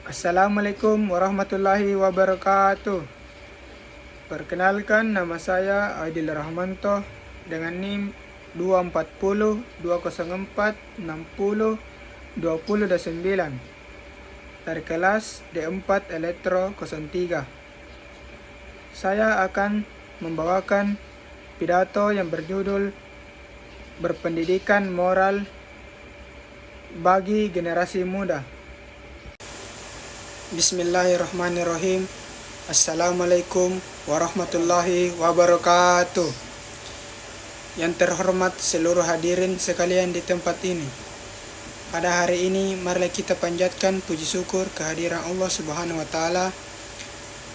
Assalamualaikum warahmatullahi wabarakatuh. Perkenalkan, nama saya Aidil Rahmanto dengan NIM 240 204 60 20 dari kelas D4 Elektro 03. Saya akan membawakan pidato yang berjudul Berpendidikan Moral bagi Generasi Muda. Bismillahirrahmanirrahim. Assalamualaikum warahmatullahi wabarakatuh. Yang terhormat seluruh hadirin sekalian di tempat ini. Pada hari ini marilah kita panjatkan puji syukur kehadiran Allah Subhanahu wa taala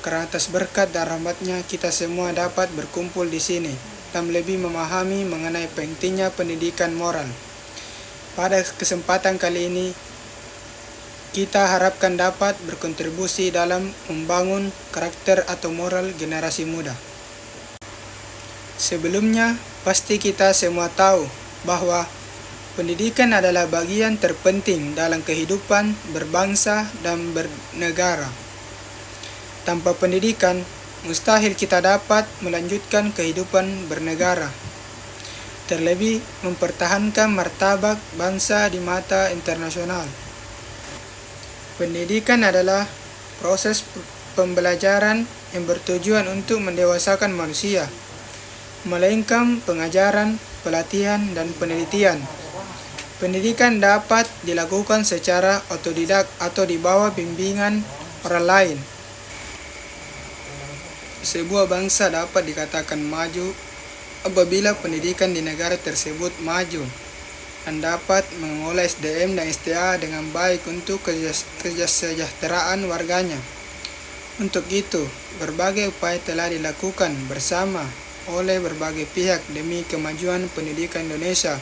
karena atas berkat dan rahmatnya kita semua dapat berkumpul di sini dan lebih memahami mengenai pentingnya pendidikan moral. Pada kesempatan kali ini kita harapkan dapat berkontribusi dalam membangun karakter atau moral generasi muda. Sebelumnya, pasti kita semua tahu bahwa pendidikan adalah bagian terpenting dalam kehidupan berbangsa dan bernegara. Tanpa pendidikan, mustahil kita dapat melanjutkan kehidupan bernegara. Terlebih mempertahankan martabat bangsa di mata internasional. Pendidikan adalah proses pembelajaran yang bertujuan untuk mendewasakan manusia, melainkan pengajaran, pelatihan, dan penelitian. Pendidikan dapat dilakukan secara otodidak atau di bawah bimbingan orang lain. Sebuah bangsa dapat dikatakan maju apabila pendidikan di negara tersebut maju dan dapat mengelola SDM dan STA dengan baik untuk kesejahteraan warganya. Untuk itu, berbagai upaya telah dilakukan bersama oleh berbagai pihak demi kemajuan pendidikan Indonesia.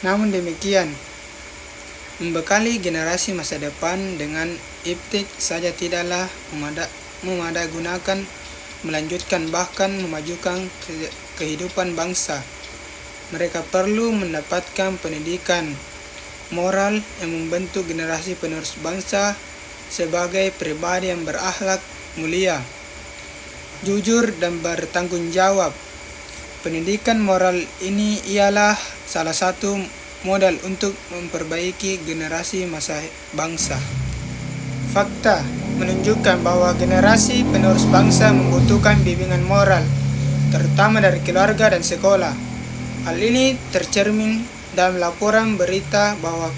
Namun demikian, membekali generasi masa depan dengan iptik saja tidaklah memadagulakan, melanjutkan bahkan memajukan kehidupan bangsa. Mereka perlu mendapatkan pendidikan moral yang membentuk generasi penerus bangsa sebagai pribadi yang berakhlak mulia, jujur, dan bertanggung jawab. Pendidikan moral ini ialah salah satu modal untuk memperbaiki generasi masa bangsa. Fakta menunjukkan bahwa generasi penerus bangsa membutuhkan bimbingan moral, terutama dari keluarga dan sekolah. Hal ini tercermin dalam laporan berita bahwa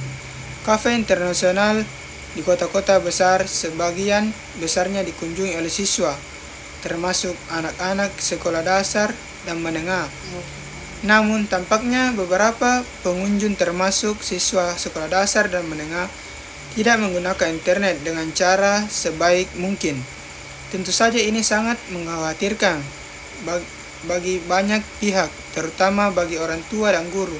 kafe internasional di kota-kota besar sebagian besarnya dikunjungi oleh siswa, termasuk anak-anak sekolah dasar dan menengah. Namun tampaknya beberapa pengunjung termasuk siswa sekolah dasar dan menengah tidak menggunakan internet dengan cara sebaik mungkin. Tentu saja ini sangat mengkhawatirkan bagi banyak pihak, terutama bagi orang tua dan guru.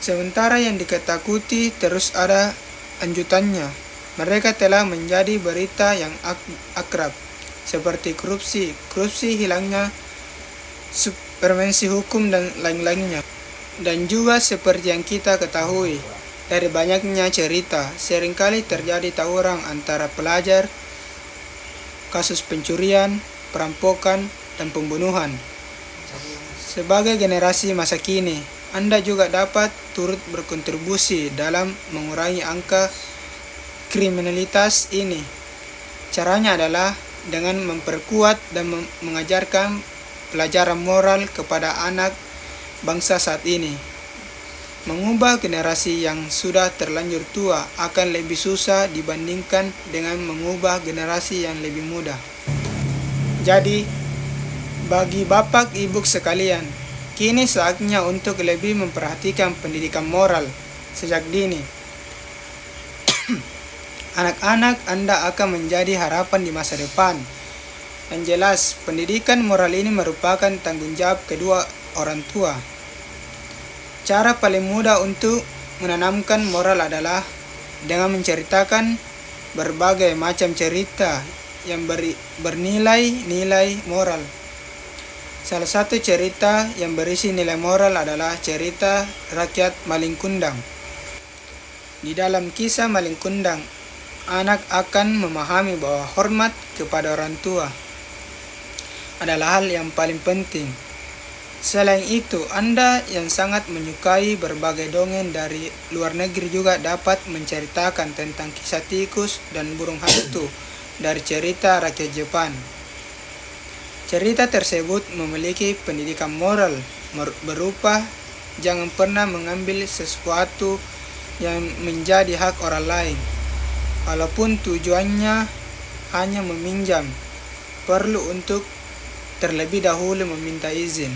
Sementara yang diketakuti terus ada lanjutannya. Mereka telah menjadi berita yang akrab, seperti korupsi, hilangnya supremasi hukum dan lain-lainnya. Dan juga seperti yang kita ketahui, dari banyaknya cerita, seringkali terjadi tawuran antara pelajar, kasus pencurian, perampokan, dan pembunuhan. Sebagai generasi masa kini, Anda juga dapat turut berkontribusi dalam mengurangi angka kriminalitas ini. Caranya adalah dengan memperkuat dan mengajarkan pelajaran moral kepada anak bangsa saat ini. Mengubah generasi yang sudah terlanjur tua akan lebih susah dibandingkan dengan mengubah generasi yang lebih muda. Jadi, bagi bapak ibu sekalian, kini saatnya untuk lebih memperhatikan pendidikan moral sejak dini. Anak-anak Anda akan menjadi harapan di masa depan. Dan jelas, pendidikan moral ini merupakan tanggung jawab kedua orang tua. Cara paling mudah untuk menanamkan moral adalah dengan menceritakan berbagai macam cerita yang bernilai-nilai moral. Salah satu cerita yang berisi nilai moral adalah cerita rakyat Maling Kundang. Di dalam kisah Maling Kundang, anak akan memahami bahwa hormat kepada orang tua adalah hal yang paling penting. Selain itu, Anda yang sangat menyukai berbagai dongeng dari luar negeri juga dapat menceritakan tentang kisah tikus dan burung hantu dari cerita rakyat Jepang. Cerita tersebut memiliki pendidikan moral berupa jangan pernah mengambil sesuatu yang menjadi hak orang lain, walaupun tujuannya hanya meminjam, perlu untuk terlebih dahulu meminta izin.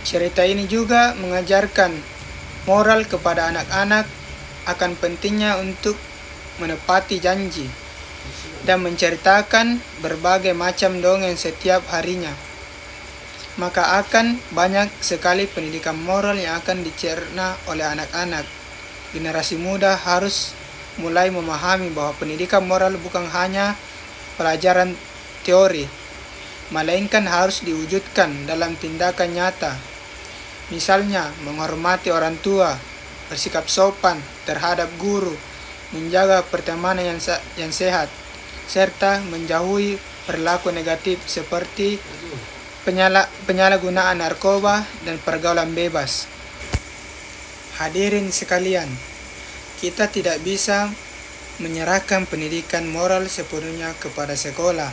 Cerita ini juga mengajarkan moral kepada anak-anak akan pentingnya untuk menepati janji dan menceritakan berbagai macam dongeng setiap harinya. Maka akan banyak sekali pendidikan moral yang akan dicerna oleh anak-anak. Generasi muda harus mulai memahami bahwa pendidikan moral bukan hanya pelajaran teori, melainkan harus diwujudkan dalam tindakan nyata. Misalnya, menghormati orang tua, bersikap sopan terhadap guru, menjaga pertemanan yang sehat, serta menjauhi perilaku negatif seperti penyalahgunaan narkoba dan pergaulan bebas. Hadirin sekalian, kita tidak bisa menyerahkan pendidikan moral sepenuhnya kepada sekolah.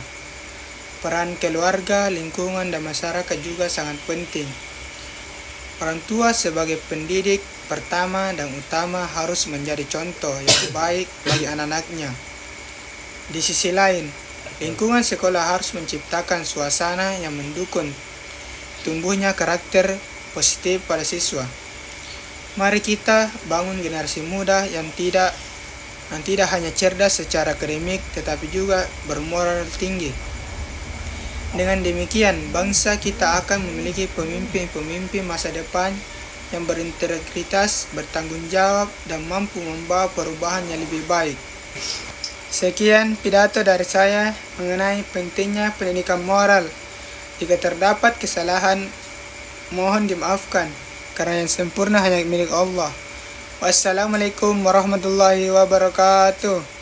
Peran keluarga, lingkungan, dan masyarakat juga sangat penting. Orang tua sebagai pendidik pertama dan utama harus menjadi contoh yang baik bagi anak-anaknya. Di sisi lain, lingkungan sekolah harus menciptakan suasana yang mendukung tumbuhnya karakter positif pada siswa. Mari kita bangun generasi muda yang tidak hanya cerdas secara akademik tetapi juga bermoral tinggi. Dengan demikian, bangsa kita akan memiliki pemimpin-pemimpin masa depan yang berintegritas, bertanggung jawab, dan mampu membawa perubahan yang lebih baik. Sekian pidato dari saya mengenai pentingnya pendidikan moral. Jika terdapat kesalahan, mohon dimaafkan, karena yang sempurna hanya milik Allah. Wassalamualaikum warahmatullahi wabarakatuh.